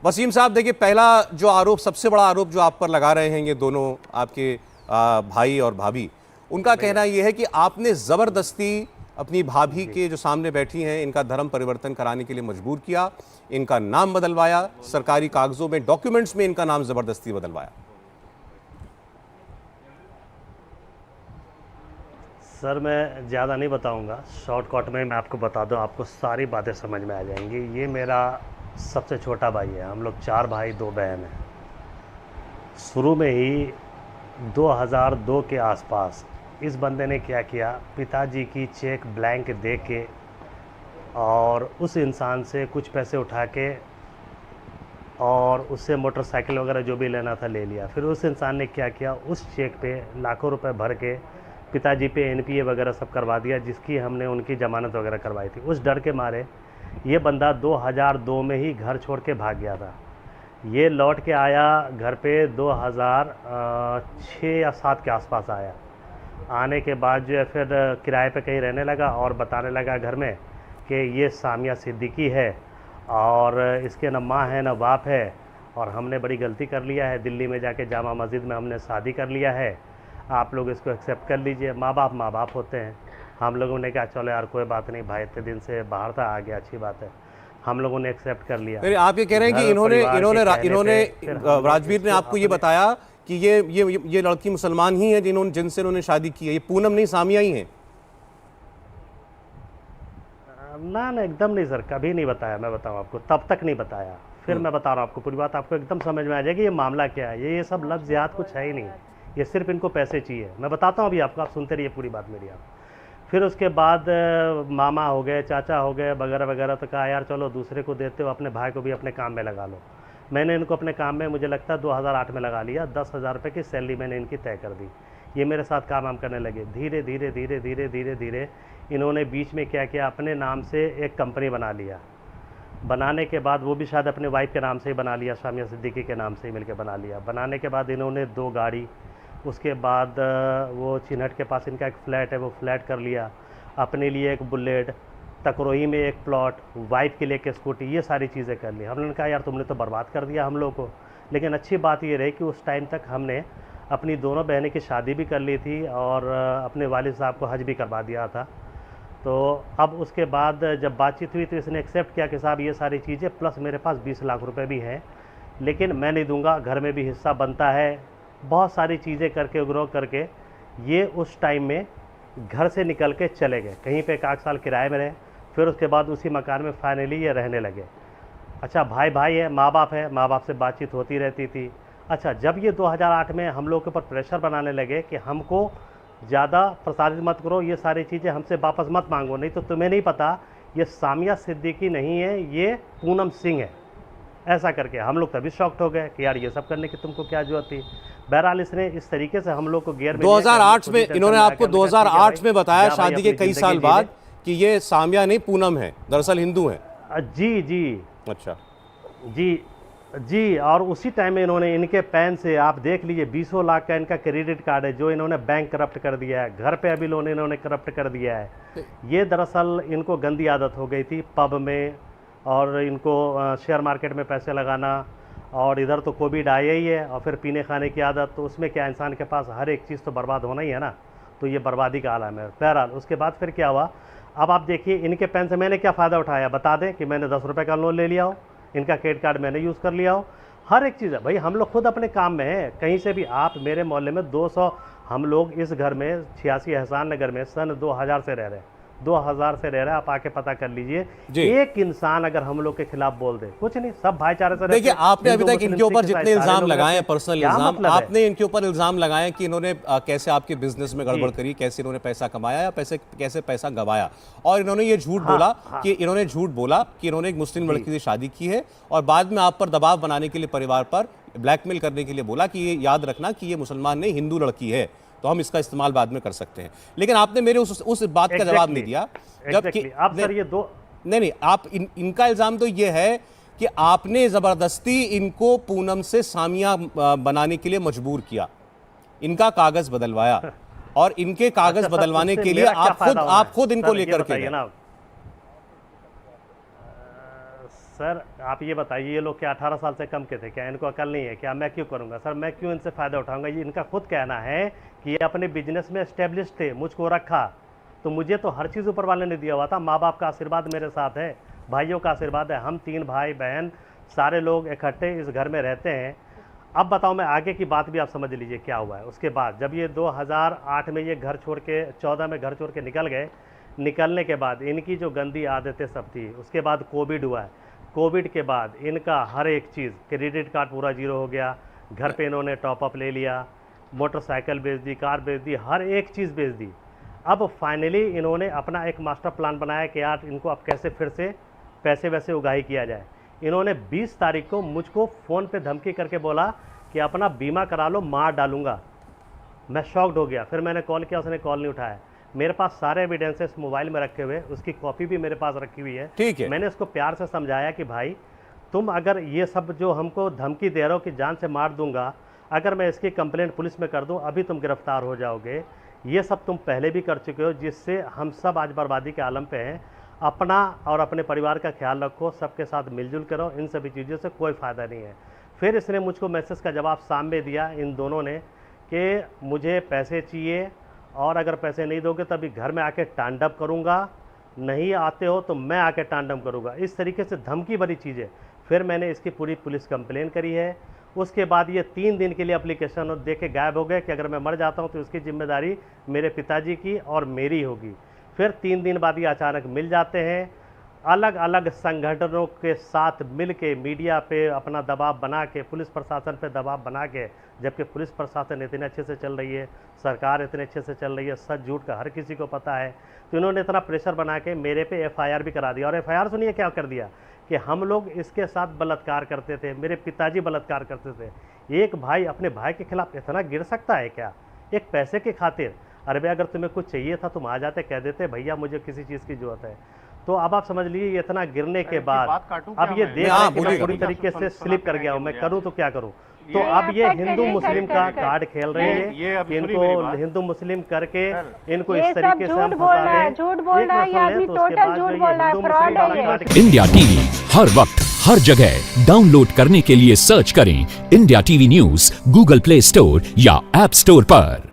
वसीम साहब देखिए, पहला जो आरोप, सबसे बड़ा आरोप जो आप पर लगा रहे हैं ये दोनों आपके भाई और भाभी, उनका कहना यह है कि आपने ज़बरदस्ती अपनी भाभी के जो सामने बैठी हैं इनका धर्म परिवर्तन कराने के लिए मजबूर किया, इनका नाम बदलवाया, सरकारी कागजों में, डॉक्यूमेंट्स में इनका नाम ज़बरदस्ती बदलवाया। सर मैं ज़्यादा नहीं बताऊंगा, शॉर्टकट में मैं आपको बता दूं, आपको सारी बातें समझ में आ जाएंगी। ये मेरा सबसे छोटा भाई है, हम लोग 4 भाई 2 बहन हैं। शुरू में ही 2002 के आसपास इस बंदे ने क्या किया, पिताजी की चेक ब्लैंक दे के और उस इंसान से कुछ पैसे उठा के और उससे मोटरसाइकिल वगैरह जो भी लेना था ले लिया। फिर उस इंसान ने क्या किया, उस चेक पे लाखों रुपए भर के पिताजी पे एनपीए वगैरह सब करवा दिया, जिसकी हमने उनकी ज़मानत वगैरह करवाई थी। उस डर के मारे ये बंदा 2002 में ही घर छोड़ के भाग गया था। ये लौट के आया घर पे 2006 या 7 के आसपास आया। आने के बाद जो है फिर किराए पे कहीं रहने लगा और बताने लगा घर में कि ये सामिया सिद्दीकी है और इसके न माँ है न बाप है और हमने बड़ी गलती कर लिया है, दिल्ली में जाके जामा मस्जिद में हमने शादी कर लिया है, आप लोग इसको एक्सेप्ट कर लीजिए। माँ बाप होते हैं। हम लोगों ने कहा चलो यार कोई बात नहीं, भाई इतने दिन से बाहर था, आ गया, अच्छी बात है। हम लोगों ने एक्सेप्ट कर लिया। आप ये कह रहे हैं कि इन्होंने राजवीर ने आपको ये बताया कि ये लड़की मुसलमान ही है जिनसे इन्होंने शादी की है, ये पूनम नहीं सामिया ही है? ना एकदम नहीं सर, कभी नहीं बताया। मैं बताऊं आपको, तब तक नहीं बताया। फिर मैं बता रहा हूँ आपको पूरी बात, आपको एकदम समझ में आ जाएगी ये मामला क्या है। ये सब लफ्ज़ याद कुछ है ही नहीं, ये सिर्फ इनको पैसे चाहिए। मैं बताता हूँ अभी आपको, आप सुनते रहिए पूरी बात मेरी आप। फिर उसके बाद मामा हो गए, चाचा हो गए वगैरह वगैरह, तो कहा यार चलो दूसरे को देते हो, अपने भाई को भी अपने काम में लगा लो। मैंने इनको अपने काम में मुझे लगता है 2008 में लगा लिया। 10,000 रुपये की सैलरी मैंने इनकी तय कर दी। ये मेरे साथ काम वाम करने लगे। धीरे धीरे धीरे धीरे धीरे धीरे इन्होंने बीच में क्या किया, अपने नाम से एक कंपनी बना लिया। बनाने के बाद वो भी शायद अपने वाइफ के नाम से ही बना लिया, सामिया सिद्दीकी के नाम से ही मिलकर बना लिया। बनाने के बाद इन्होंने 2 गाड़ी, उसके बाद वो चिन्हट के पास इनका एक फ्लैट है, वो फ्लैट कर लिया। अपने लिए एक बुलेट, तकरोही में एक प्लॉट, वाइफ के लिए एक स्कूटी, ये सारी चीज़ें कर ली। हमने कहा यार तुमने तो बर्बाद कर दिया हम लोग को। लेकिन अच्छी बात ये रही कि उस टाइम तक हमने अपनी दोनों बहनें की शादी भी कर ली थी और अपने वालिद साहब को हज भी करवा दिया था। तो अब उसके बाद जब बातचीत हुई तो इसने एक्सेप्ट किया कि साहब ये सारी चीज़ें प्लस मेरे पास 20 लाख रुपए भी हैं, लेकिन मैं नहीं दूंगा, घर में भी हिस्सा बनता है। बहुत सारी चीज़ें करके उग्रो करके ये उस टाइम में घर से निकल के चले गए, कहीं पे 1 साल किराए में रहे। फिर उसके बाद उसी मकान में फाइनली ये रहने लगे। अच्छा भाई है, माँ बाप से बातचीत होती रहती थी। अच्छा जब ये 2008 में हम लोग के ऊपर प्रेशर बनाने लगे कि हमको ज़्यादा प्रसारित मत करो, ये सारी चीज़ें हमसे वापस मत मांगो, नहीं तो तुम्हें नहीं पता ये सामिया सिद्दीकी नहीं है, ये पूनम सिंह है, ऐसा करके हम लोग तभी शॉक्ड हो गए कि यार ये सब करने की तुमको क्या जरूरत थी। बहरहाल इसने इस तरीके से हम लोग को गियर में 2008 में इन्होंने आपको 2008 में बताया शादी के कई साल बाद कि ये सामिया नहीं पूनम है, दरअसल हिंदू है। जी अच्छा जी। और उसी टाइम में इन्होंने इनके पैन से आप देख लीजिए 20 लाख का इनका क्रेडिट कार्ड है जो इन्होंने बैंक करप्ट कर दिया है, घर पे अभी लोन इन्होंने करप्ट कर दिया है। ये दरअसल इनको गंदी आदत हो गई थी पब में और इनको शेयर मार्केट में पैसे लगाना, और इधर तो कोविड आया ही है और फिर पीने खाने की आदत, तो उसमें क्या इंसान के पास हर एक चीज़ तो बर्बाद होना ही है ना, तो ये बर्बादी का आलम है। बहरहाल उसके बाद फिर क्या हुआ, अब आप देखिए इनके पेन से मैंने क्या फ़ायदा उठाया, बता दें कि मैंने 10 रुपये का लोन ले लिया हो, इनका क्रेडिट कार्ड मैंने यूज़ कर लिया हो, हर एक चीज़ है भाई। हम लोग खुद अपने काम में हैं, कहीं से भी आप मेरे मोहल्ले में 200, हम लोग इस घर में 86 एहसान नगर में सन 2000 से रह रहे हैं, 2000 से रह रहे हैं, आप आके पता कर लीजिए। एक इंसान अगर हम लोग के खिलाफ बोल दे, कुछ नहीं, सब भाईचारे से। देखिए आपने अभी तक इनके ऊपर जितने इल्जाम लगाए हैं, पर्सनल इल्जाम, आपने इनके ऊपर इल्जाम लगाए कि इन्होंने कैसे आपके बिजनेस में गड़बड़ करी, कैसे इन्होंने पैसा कमाया या कैसे पैसा गंवाया, और इन्होंने ये झूठ बोला कि इन्होंने एक मुस्लिम लड़की से शादी की है और बाद में आप पर दबाव बनाने के लिए, परिवार पर ब्लैकमेल करने के लिए बोला कि ये याद रखना कि ये मुसलमान नहीं हिंदू लड़की है, तो हम इसका इस्तेमाल बाद में कर सकते हैं। लेकिन आपने मेरे उस बात का जवाब नहीं दिया। आप सर ये दो नहीं आप इनका इल्जाम तो ये है कि आपने जबरदस्ती इनको पूनम से सामिया बनाने के लिए मजबूर किया, इनका कागज बदलवाया, और इनके कागज बदलवाने के लिए आप खुद इनको लेकर के गए। सर आप ये बताइए, ये लोग क्या 18 साल से कम के थे क्या? इनको अकल नहीं है क्या? मैं क्यों करूंगा सर? मैं क्यों इनसे फ़ायदा उठाऊंगा? ये इनका खुद कहना है कि ये अपने बिजनेस में एस्टेब्लिश थे, मुझको रखा, तो मुझे तो हर चीज़ ऊपर वाले ने दिया हुआ था। माँ बाप का आशीर्वाद मेरे साथ है, भाइयों का आशीर्वाद है, हम 3 भाई बहन सारे लोग इकट्ठे इस घर में रहते हैं। अब बताओ, मैं आगे की बात भी आप समझ लीजिए क्या हुआ है। उसके बाद जब ये 2008 में ये घर छोड़ के 14 में घर छोड़ के निकल गए, निकलने के बाद इनकी जो गंदी आदतें सब थी, उसके बाद कोविड हुआ है। कोविड के बाद इनका हर एक चीज़, क्रेडिट कार्ड पूरा जीरो हो गया, घर पे इन्होंने टॉपअप ले लिया, मोटरसाइकिल बेच दी, कार बेच दी, हर एक चीज़ बेच दी। अब फाइनली इन्होंने अपना एक मास्टर प्लान बनाया कि यार इनको अब कैसे फिर से पैसे वैसे उगाही किया जाए। इन्होंने 20 तारीख को मुझको फ़ोन पे धमकी करके बोला कि अपना बीमा करा लो, मार डालूंगा। मैं शॉक्ड हो गया। फिर मैंने कॉल किया, उसने कॉल नहीं उठाया। मेरे पास सारे एविडेंसेस मोबाइल में रखे हुए, उसकी कॉपी भी मेरे पास रखी हुई है। ठीक है। मैंने उसको प्यार से समझाया कि भाई तुम अगर ये सब जो हमको धमकी दे रहे हो कि जान से मार दूंगा, अगर मैं इसकी कंप्लेंट पुलिस में कर दूं, अभी तुम गिरफ्तार हो जाओगे। ये सब तुम पहले भी कर चुके हो, जिससे हम सब आज बर्बादी के आलम पे हैं। अपना और अपने परिवार का ख्याल रखो, सबके साथ मिलजुल करो, इन सभी चीज़ों से कोई फ़ायदा नहीं है। फिर इसने मुझको मैसेज का जवाब सामने दिया इन दोनों ने कि मुझे पैसे चाहिए और अगर पैसे नहीं दोगे तो अभी घर में आके तांडव करूँगा, नहीं आते हो तो मैं आके तांडव करूँगा। इस तरीके से धमकी भरी चीज़ें। फिर मैंने इसकी पूरी पुलिस कंप्लेन करी है। उसके बाद ये 3 दिन के लिए एप्लीकेशन दे के गायब हो गए कि अगर मैं मर जाता हूँ तो इसकी जिम्मेदारी मेरे पिताजी की और मेरी होगी। फिर 3 दिन बाद ये अचानक मिल जाते हैं, अलग अलग संगठनों के साथ मिल के मीडिया पे अपना दबाव बना के, पुलिस प्रशासन पे दबाव बना के, जबकि पुलिस प्रशासन इतने अच्छे से चल रही है, सरकार इतने अच्छे से चल रही है, सच झूठ का हर किसी को पता है, तो इन्होंने इतना प्रेशर बना के मेरे पे FIR भी करा दिया। और FIR सुनिए क्या कर दिया कि हम लोग इसके साथ बलात्कार करते थे, मेरे पिताजी बलात्कार करते थे। एक भाई अपने भाई के खिलाफ इतना गिर सकता है क्या, एक पैसे की खातिर? अरे भाई अगर तुम्हें कुछ चाहिए था तुम आ जाते, कह देते भैया मुझे किसी चीज़ की जरूरत है। तो अब आप समझ लीजिए इतना गिरने के बाद अब ये देख रहे हैं कि मैं पूरी तरीके से स्लिप कर गया हूँ, मैं करूँ तो क्या करूँ। तो अब ये हिंदू मुस्लिम का कार्ड खेल रहे हैं, इनको हिंदू मुस्लिम करके इनको इस तरीके से हम फंसा रहे हैं। झूठ बोल रहा है ये आदमी, टोटल झूठ बोल रहा है, फ्रॉड है ये। इंडिया टीवी हर वक्त हर जगह डाउनलोड करने के लिए सर्च करें India TV news Google play store या ऐप स्टोर पर।